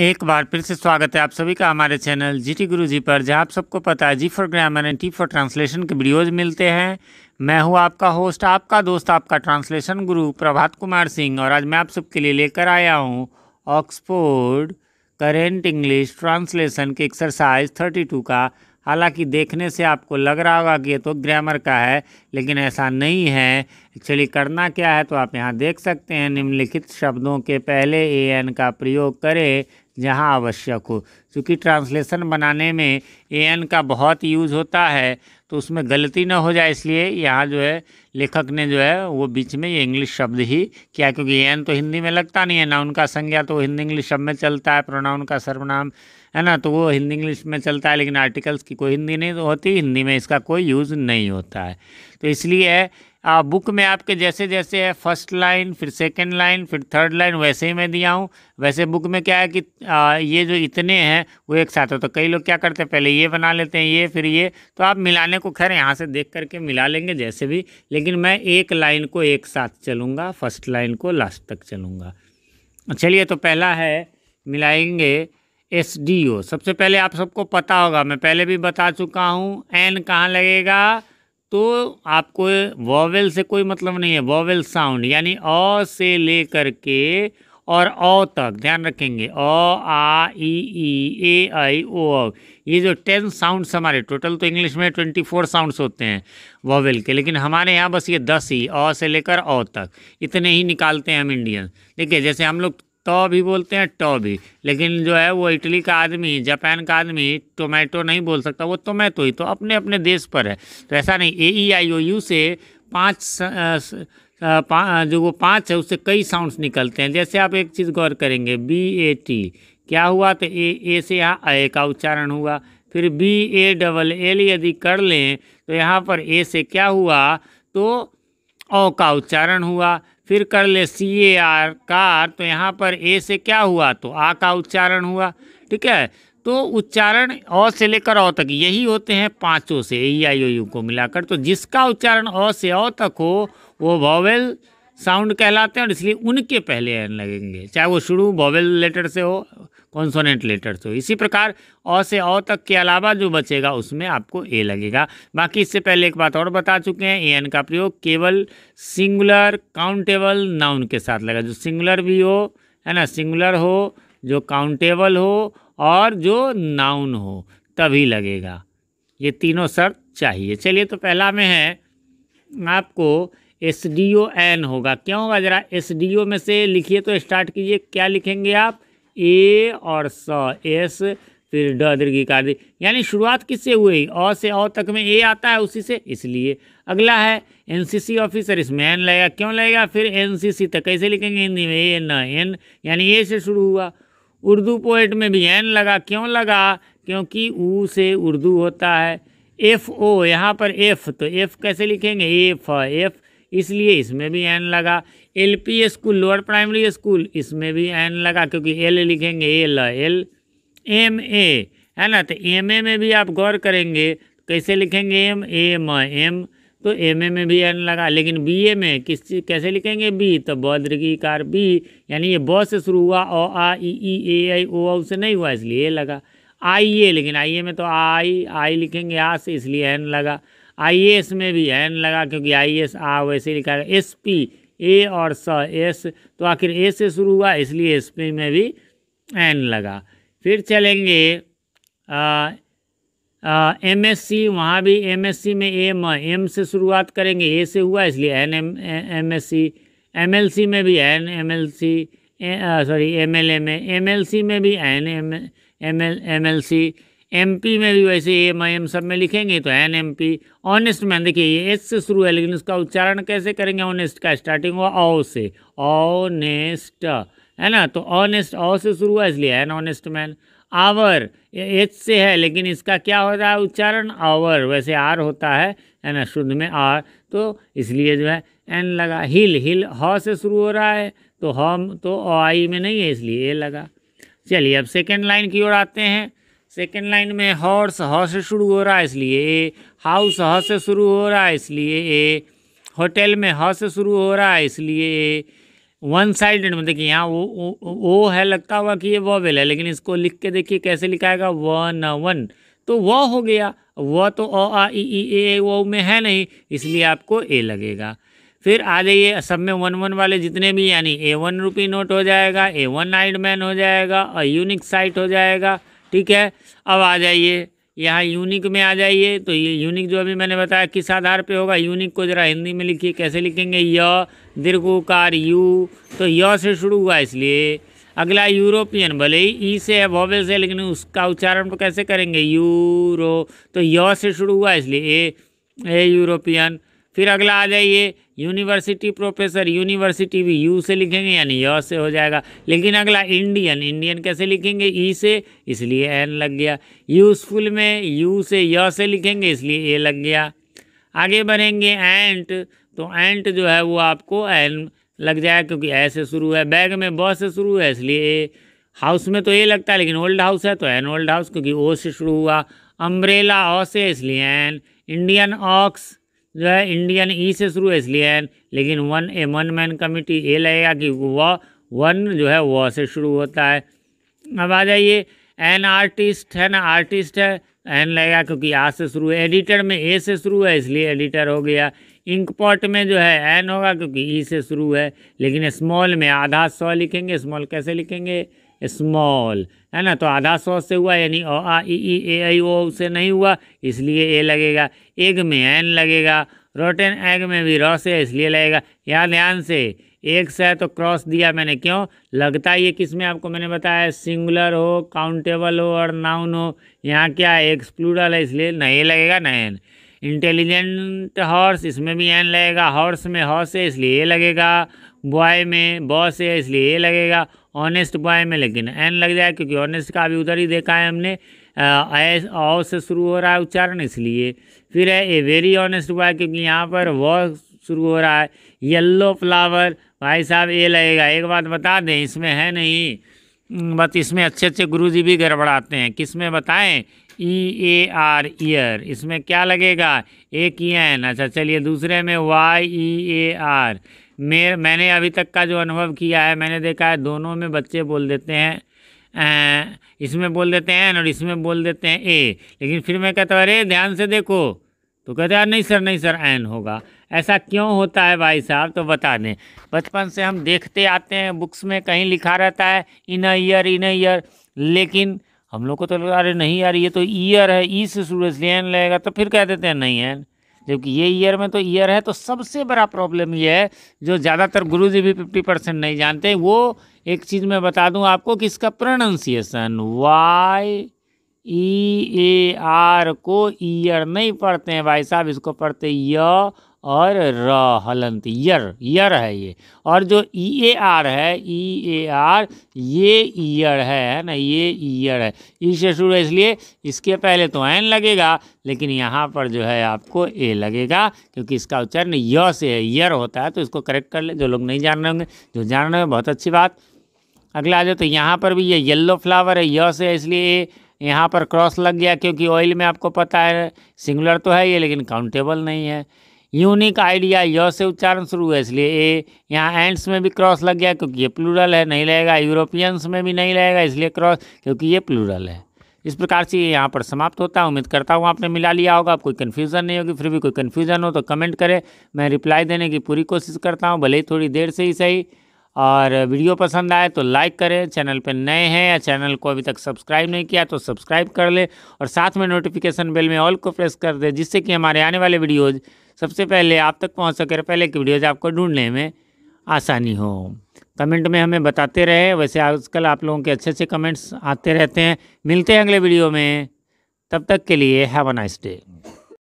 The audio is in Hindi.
एक बार फिर से स्वागत है आप सभी का हमारे चैनल जीटी गुरुजी पर, जहां आप सबको पता है G for grammar and T for translation के वीडियोज मिलते हैं। मैं हूं आपका होस्ट, आपका दोस्त, आपका ट्रांसलेशन गुरु प्रभात कुमार सिंह, और आज मैं आप सबके लिए लेकर आया हूं ऑक्सफोर्ड करेंट इंग्लिश ट्रांसलेशन के एक्सरसाइज 32 का। हालांकि देखने से आपको लग रहा होगा कि ये तो ग्रामर का है, लेकिन ऐसा नहीं है। एक्चुअली करना क्या है तो आप यहाँ देख सकते हैं। निम्नलिखित शब्दों के पहले एन का प्रयोग करें जहाँ आवश्यक हो। क्योंकि ट्रांसलेशन बनाने में एन का बहुत यूज़ होता है, तो उसमें गलती ना हो जाए, इसलिए यहाँ जो है लेखक ने जो है वो बीच में ये इंग्लिश शब्द ही किया। क्योंकि एन तो हिंदी में लगता नहीं है, नाउन का संज्ञा तो हिंदी इंग्लिश शब्द में चलता है, प्रोनाउन का सर्वनाम है ना, तो वो हिंदी इंग्लिश में चलता है, लेकिन आर्टिकल्स की कोई हिंदी नहीं होती, हिंदी में इसका कोई यूज़ नहीं होता है। तो इसलिए बुक में आपके जैसे जैसे है फर्स्ट लाइन, फिर सेकंड लाइन, फिर थर्ड लाइन, वैसे ही मैं दिया हूँ। वैसे बुक में क्या है कि ये जो इतने हैं वो एक साथ हो, तो कई लोग क्या करते हैं पहले ये बना लेते हैं, ये फिर ये, तो आप मिलाने को खैर यहाँ से देख करके मिला लेंगे जैसे भी, लेकिन मैं एक लाइन को एक साथ चलूँगा, फर्स्ट लाइन को लास्ट तक चलूँगा। चलिए, तो पहला है मिलाएंगे SDO। सबसे पहले आप सबको पता होगा, मैं पहले भी बता चुका हूँ, एन कहाँ लगेगा, तो आपको वॉवेल से कोई मतलब नहीं है। वॉवेल साउंड यानी अ से लेकर के और औ तक, ध्यान रखेंगे, अ आ ई ई ए आई ओ, ये जो 10 साउंड्स हमारे टोटल, तो इंग्लिश में 24 साउंड्स होते हैं वॉवेल के, लेकिन हमारे यहाँ बस ये 10 ही, अ से लेकर औ तक इतने ही निकालते हैं हम इंडियन। देखिए, जैसे हम लोग तो भी बोलते हैं, टो भी, लेकिन जो है वो इटली का आदमी, जापान का आदमी टोमेटो नहीं बोल सकता, वो टोमेटो ही, तो अपने अपने देश पर है। तो ऐसा नहीं, AEIOU से जो वो 5 है उससे कई साउंड्स निकलते हैं। जैसे आप एक चीज़ गौर करेंगे, BAT क्या हुआ, तो ए से यहाँ ए का उच्चारण हुआ। फिर BALL यदि कर लें तो यहाँ पर ए से क्या हुआ, तो ओ का उच्चारण हुआ। फिर कर ले CAR कार, तो यहाँ पर ए से क्या हुआ, तो आ का उच्चारण हुआ। ठीक है, तो उच्चारण अ से लेकर औ तक यही होते हैं पांचों से, AEIOU को मिलाकर। तो जिसका उच्चारण अ से औ तक हो वो वॉवेल साउंड कहलाते हैं, और इसलिए उनके पहले एन लगेंगे, चाहे वो शुरू वॉवेल लेटर से हो, कॉन्सोनेंट लेटर से हो। इसी प्रकार अ से औ तक के अलावा जो बचेगा उसमें आपको ए लगेगा। बाकी इससे पहले एक बात और बता चुके हैं, एन का प्रयोग केवल सिंगुलर काउंटेबल नाउन के साथ लगेगा। जो सिंगुलर भी हो, है ना, सिंगुलर हो, जो काउंटेबल हो, और जो नाउन हो, तभी लगेगा। ये तीनों शर्त चाहिए। चलिए, तो पहला में है आपको SDON होगा। क्यों होगा, जरा SDO में से लिखिए, तो स्टार्ट कीजिए। क्या लिखेंगे आप, ए और स, एस, फिर ड दीर्घिकार दी, यानी शुरुआत किससे हुई, अ से औ तक में ए आता है उसी से, इसलिए। अगला है NCC ऑफिसर, इसमें एन लगेगा। क्यों लगेगा, फिर NCC तक कैसे लिखेंगे हिंदी में, ए न एन, यानी ए से शुरू हुआ। उर्दू पोएट में भी एन लगा। क्यों लगा, क्योंकि ऊ से उर्दू होता है। FO, यहाँ पर एफ, तो एफ कैसे लिखेंगे, एफ, इसलिए इसमें भी एन लगा। LP school, lower primary school, इसमें भी एन लगा, क्योंकि एल लिखेंगे, एल। MA है ना, तो MA में भी आप गौर करेंगे कैसे लिखेंगे, एम, तो MA में भी एन लगा। लेकिन BA में कैसे लिखेंगे, बी, तो ब दीर्घिकार बी, यानी ये ब से शुरू हुआ, अ आ ई ई ए आई ओ से नहीं हुआ, इसलिए ए लगा। IA, लेकिन IA में तो आई लिखेंगे आ से, इसलिए एन लगा। IAS में भी एन लगा, क्योंकि IAS आ वैसे लिखा है। SP, ए और स, एस, तो आखिर ए से शुरू हुआ, इसलिए SP में भी एन लगा। फिर चलेंगे MSC, वहाँ भी MSC में एम से शुरुआत करेंगे, ए से हुआ, इसलिए MSC। MLC में भी MLC, सॉरी MLA में, MLC में भी MLC। MP में भी वैसे एम सब में लिखेंगे तो NMP। ऑनेस्ट मैन, देखिए ये एस से शुरू है, लेकिन उसका उच्चारण कैसे करेंगे, ऑनेस्ट का स्टार्टिंग हुआ औ से, ऑनेस्ट, है ना, तो ऑनेस्ट औ से शुरू हुआ, इसलिए an honest man. Hour H से है, लेकिन इसका क्या होता है उच्चारण, आवर, वैसे आर होता है ना, शुद्ध में आर, तो इसलिए जो है एन लगा। हिल ह से शुरू हो रहा है, तो हम तो आई में नहीं है, इसलिए ए लगा। चलिए, अब सेकेंड लाइन की ओर आते हैं। सेकेंड लाइन में हॉर्स, ह से शुरू हो रहा है, इसलिए ए। हाउस, ह से शुरू हो रहा है, इसलिए ए। होटल में ह से शुरू हो रहा है, इसलिए ए। वन साइडेड में देखिए यहाँ वो है, लगता होगा कि ये वॉवेल है, लेकिन इसको लिख के देखिए कैसे लिखाएगा, वन वन, तो वह हो गया। वह तो अ आ इ ई ए वो में है नहीं, इसलिए आपको ए लगेगा। फिर आ जाइए, सब में वन वन वाले जितने भी, यानी A1 रुपी नोट हो जाएगा, A1 आइड मैन हो जाएगा और यूनिक साइट हो जाएगा। ठीक है, अब आ जाइए यहाँ यूनिक में आ जाइए। तो ये यूनिक जो अभी मैंने बताया किस आधार पे होगा, यूनिक को जरा हिंदी में लिखिए, कैसे लिखेंगे, य दीर्घकार यू, तो य से शुरू हुआ इसलिए। अगला यूरोपियन, भले ही ई से है, वॉवेल से, लेकिन उसका उच्चारण तो कैसे करेंगे, यूरो, तो य से शुरू हुआ इसलिए ए यूरोपियन। फिर अगला आ जाइए यूनिवर्सिटी प्रोफेसर, यूनिवर्सिटी भी यू से लिखेंगे यानी य से हो जाएगा। लेकिन अगला इंडियन, इंडियन कैसे लिखेंगे, ई से, इसलिए एन लग गया। यूजफुल में यू से य से लिखेंगे इसलिए ए लग गया। आगे बढ़ेंगे एंट, तो एंट जो है वो आपको एन लग जाएगा क्योंकि ए से शुरू है। बैग में ब से शुरू है इसलिए ए। हाउस में तो ए लगता है, लेकिन ओल्ड हाउस है तो एन ओल्ड हाउस, क्योंकि ओ से शुरू हुआ। अम्ब्रेला अ से इसलिए एन। इंडियन ऑक्स जो है इंडियन ई से शुरू है इसलिए एन, लेकिन वन मैन कमिटी ए लगेगा कि वह वन जो है वह से शुरू होता है। अब आ जाइए एन आर्टिस्ट है ना, आर्टिस्ट है, एन लगेगा क्योंकि आ से शुरू है। एडिटर में ए से शुरू है इसलिए एडिटर हो गया। इंक पॉट में जो है एन होगा क्योंकि ई से शुरू है। लेकिन स्मॉल में आधा सौ लिखेंगे, स्मॉल कैसे लिखेंगे, स्मॉल है ना, तो आधा सौ से हुआ यानी अ आ इ ई ए आई ओ से नहीं हुआ इसलिए ए लगेगा। एग में एन लगेगा। रोटन एग में भी रॉ से इसलिए लगेगा। यहाँ ध्यान से एक से है तो क्रॉस दिया मैंने, क्यों लगता है ये किस में, आपको मैंने बताया सिंगुलर हो, काउंटेबल हो और नाउन हो। यहाँ क्या है, एक प्लूरल है इसलिए न ए लगेगा न एन। इंटेलिजेंट हॉर्स, इसमें भी एन लगेगा। हॉर्स में हॉर्स है इसलिए ए लगेगा। बॉय में बॉस है इसलिए ए लगेगा। ऑनेस्ट बॉय में लेकिन एन लग जाए क्योंकि ऑनेस्ट का भी उधर ही देखा है हमने, औ से शुरू हो रहा है उच्चारण इसलिए। फिर है ए वेरी ऑनेस्ट बॉय क्योंकि यहाँ पर वह शुरू हो रहा है। येल्लो फ्लावर, भाई साहब ए लगेगा। एक बात बता दें, इसमें है नहीं, बस इसमें अच्छे अच्छे गुरुजी भी गड़बड़ाते हैं। किस में बताएं, ई ए आर ईयर, इसमें क्या लगेगा, एक ई एन। अच्छा चलिए दूसरे में वाई ई ए आर। मैंने अभी तक का जो अनुभव किया है, मैंने देखा है दोनों में बच्चे बोल देते हैं इसमें बोल देते हैं एन और इसमें बोल देते हैं ए। लेकिन फिर मैं कहता हूँ अरे ध्यान से देखो, तो कहते हैं नहीं सर एन होगा। ऐसा क्यों होता है भाई साहब, तो बता दें। बचपन से हम देखते आते हैं, बुक्स में कहीं लिखा रहता है इन ईयर, लेकिन हम लोग को तो लगा अरे नहीं यार ये तो ईयर है, ई से शुरू इसलिए एन लगेगा, तो फिर कह देते हैं नहीं एन, जबकि ये ईयर में तो ईयर है। तो सबसे बड़ा प्रॉब्लम ये है जो ज़्यादातर गुरुजी भी 50% नहीं जानते, वो एक चीज़ मैं बता दूं आपको कि इसका pronunciation Y E A R को ईयर नहीं पढ़ते हैं भाई साहब, इसको पढ़ते य और र हलंत, यर है ये। और जो ई ए आर है, ई ए आर ये ईयर है ना, ये ईयर है, ई से शुरू है इसलिए इसके पहले तो एन लगेगा, लेकिन यहाँ पर जो है आपको ए लगेगा क्योंकि इसका उच्चारण य से है, ईयर होता है। तो इसको करेक्ट कर ले जो लोग नहीं जान रहे होंगे, जो जान रहे हैं बहुत अच्छी बात। अगला आ जाए तो यहाँ पर भी ये येल्लो फ्लावर है, य से है इसलिए यहाँ पर क्रॉस लग गया क्योंकि ऑयल में आपको पता है सिंगुलर तो है ये लेकिन काउंटेबल नहीं है। यूनिक आइडिया, य से उच्चारण शुरू है इसलिए ए। यहाँ एंड्स में भी क्रॉस लग गया क्योंकि ये प्लूरल है, नहीं लगेगा। यूरोपियंस में भी नहीं लगेगा इसलिए क्रॉस क्योंकि ये प्लूरल है। इस प्रकार से ये यहाँ पर समाप्त होता है। उम्मीद करता हूँ आपने मिला लिया होगा, कोई कन्फ्यूज़न नहीं होगी। फिर भी कोई कन्फ्यूज़न हो तो कमेंट करें, मैं रिप्लाई देने की पूरी कोशिश करता हूँ, भले ही थोड़ी देर से ही सही। और वीडियो पसंद आए तो लाइक करें, चैनल पर नए हैं या चैनल को अभी तक सब्सक्राइब नहीं किया तो सब्सक्राइब कर ले और साथ में नोटिफिकेशन बेल में ऑल को प्रेस कर दे, जिससे कि हमारे आने वाले वीडियोज़ सबसे पहले आप तक पहुंच सके, पहले की वीडियोज़ आपको ढूंढने में आसानी हो। कमेंट में हमें बताते रहे, वैसे आजकल आप लोगों के अच्छे अच्छे कमेंट्स आते रहते हैं। मिलते हैं अगले वीडियो में, तब तक के लिए हैव अ नाइस डे।